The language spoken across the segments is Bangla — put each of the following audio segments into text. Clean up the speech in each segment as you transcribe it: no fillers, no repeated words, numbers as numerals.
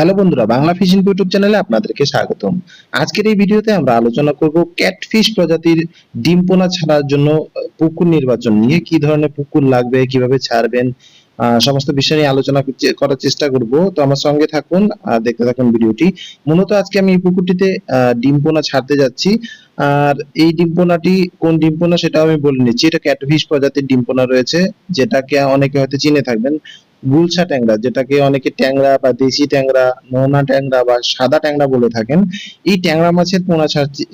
হ্যালো বন্ধুরা, বাংলা ফিশিং ইউটিউব চ্যানেলে আপনাদেরকে স্বাগতম। আজকের এই ভিডিওতে আমরা আলোচনা করব ক্যাটফিশ প্রজাতির ডিম পোনা ছাড়ার জন্য পুকুর নির্বাচন নিয়ে। কি ধরনের পুকুর লাগবে, কিভাবে ছাড়বেন, সমস্ত বিষয় নিয়ে আলোচনা করার চেষ্টা করব। তো আমার সঙ্গে থাকুন, দেখতে থাকুন ভিডিওটি। মূলত আজকে আমি এই পুকুরটিতে ডিম পোনা ছাড়তে যাচ্ছি। আর এই ডিম পোনাটি কোন ডিম পোনা সেটাও আমি বলে নিচ্ছি। এটা ক্যাটফিশ প্রজাতির ডিম পোনা রয়েছে, যেটাকে অনেকে হয়তো চিনে থাকবেন। গুলশা ট্যাংরা, যেটাকে অনেকে ট্যাংরা বা দেশি ট্যাংরা, নোনা ট্যাংরা বা সাদা ট্যাংরা বলে থাকেন। এই ট্যাংরা মাছের পোনা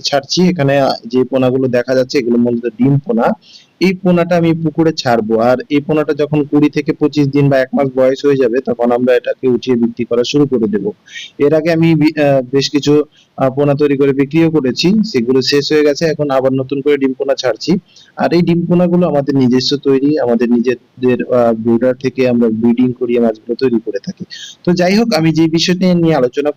ছাড়ছি এখানে। যে পোনাগুলো দেখা যাচ্ছে এগুলো মূলত ডিম পোনা। এই পোনাটা আমি পুকুরে ছাড়বো, আর এই পোনাটা যখন 20 থেকে 25 দিন বা 1 মাস বয়স হয়ে যাবে তখন আমরা এটাকে উঠিয়ে বিক্রি করা শুরু করে দেব। এর আগে আমি বেশ কিছু পোনা তৈরি করে বিক্রিও করেছি, সেগুলো শেষ হয়ে গেছে, এখন আবার নতুন করে ডিম পোনা ছাড়ছি। আর এই ডিম পোনাগুলো আমাদের নিজস্ব তৈরি, আমাদের নিজেদের ব্রুডার থেকে আমরা ব্রিডিং করিয়ে মাছগুলো তৈরি করে থাকি। তো যাই হোক, আমি যে বিষয়টি নিয়ে আলোচনা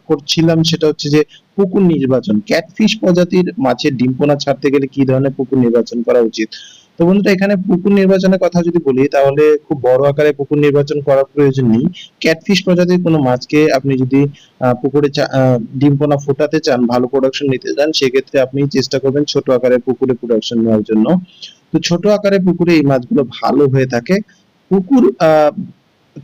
করছিলাম সেটা হচ্ছে যে পুকুর নির্বাচন। ক্যাটফিশ প্রজাতির মাছের ডিম পোনা ছাড়তে গেলে কি ধরনের পুকুর নির্বাচন করা উচিত। তো বন্ধুরা, এখানে পুকুর নির্বাচনের কথা যদি বলি তাহলে খুব বড় আকারে পুকুর নির্বাচন করার প্রয়োজন নেই। ক্যাটফিশ প্রজাতির কোনো মাছকে আপনি যদি পুকুরে ডিম পোনা ফোটাতে চান, ভালো প্রোডাকশন নিতে চান, সেক্ষেত্রে আপনি চেষ্টা করবেন ছোট আকারে পুকুরে প্রোডাকশন নেওয়ার জন্য। তো ছোট আকারে পুকুরে এই মাছগুলো ভালো হয়ে থাকে। পুকুর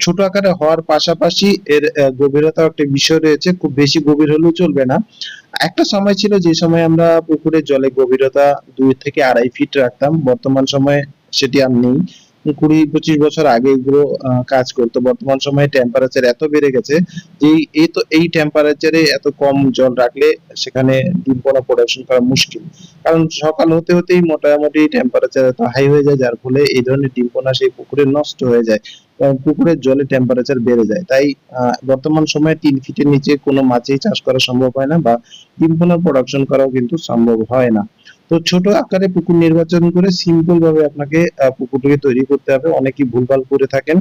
ছোট আকারে হওয়ার পাশাপাশি এর গভীরতাও একটা বিষয় রয়েছে, খুব বেশি গভীর হলেও চলবে না। একটা সময় ছিল যে সময় আমরা পুকুরের জলে গভীরতা 2 থেকে 2.5 ফিট রাখতাম, বর্তমান সময়ে সেটি আর নেই। 20-25 বছর আগে এগুলো কাজ করতো। বর্তমান সময়ে টেম্পারেচার এত বেড়ে গেছে যে এই টেম্পারেচারে এত কম জল রাখলে সেখানে ডিম পোনা প্রোডাকশন করা মুশকিল। কারণ সকাল হতে হতেই মোটামুটি টেম্পারেচার এত হাই হয়ে যায়, যার ফলে এই ধরনের ডিম পোনা সেই পুকুরে নষ্ট হয়ে যায়। কারণ পুকুরের জলে টেম্পারেচার বেড়ে যায়। তাই বর্তমান সময়ে 3 ফিটের নিচে কোনো মাছই চাষ করা সম্ভব হয় না, বা ডিম পোনার প্রোডাকশন করাও কিন্তু সম্ভব হয় না। তো ছোট আকারে পুকুর নির্বাচন করে সিম্পল ভাবে আপনাকে পুকুরটিকে তৈরি করতে হবে। অনেকেই ভুলভাল করে থাকেন।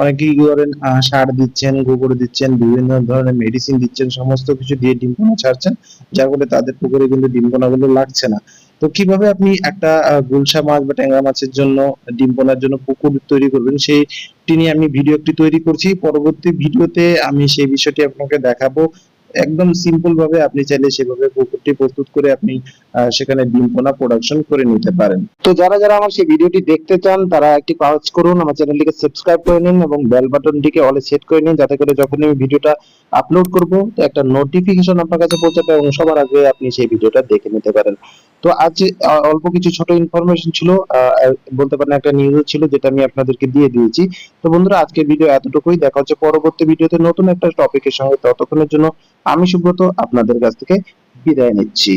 অনেকেই কি করেন, সার দিচ্ছেন, গোবর দিচ্ছেন, বিভিন্ন ধরনের মেডিসিন দিচ্ছেন, সমস্ত কিছু দিয়ে ডিম পোনা ছাড়ছেন, যার ফলে তাদের পুকুরে কিন্তু ডিম পোনাগুলো লাগছে না। তো কিভাবে আপনি একটা গুলশা মাছ বা ট্যাংরা মাছের জন্য ডিম পোনার জন্য পুকুর তৈরি করবেন সেইটি নিয়ে আমি ভিডিও একটি তৈরি করছি। পরবর্তী ভিডিওতে আমি সেই বিষয়টি আপনাকে দেখাবো। একদম সিম্পল ভাবে আপনি চাইলে সেভাবে পুকুরটি প্রস্তুত করে আপনি সেখানে ডিম পোনা প্রোডাকশন করে নিতে পারেন। তো যারা যারা আমার সেই ভিডিওটি দেখতে চান তারা একটি কাজ করুন, আমার চ্যানেলটিকে সাবস্ক্রাইব করে নিন এবং বেল বাটনটিকে অলে সেট করে নিন, যাতে করে যখন আমি ভিডিওটা আপলোড করব তো একটা নোটিফিকেশন আপনার কাছে পৌঁছাবে এবং সবার আগে আপনি সেই ভিডিওটা দেখে নিতে পারেন। তো আজ অল্প কিছু ছোট ইনফরমেশন ছিল, বলতে পারেন একটা নিউজ ছিল, যেটা আমি আপনাদেরকে দিয়ে দিয়েছি। তো বন্ধুরা, আজকের ভিডিও এতটুকুই। দেখা হচ্ছে পরবর্তী ভিডিওতে নতুন একটা টপিকের সঙ্গে। ততক্ষণের জন্য আমি সুব্রত আপনাদের কাছ থেকে বিদায় নিচ্ছি।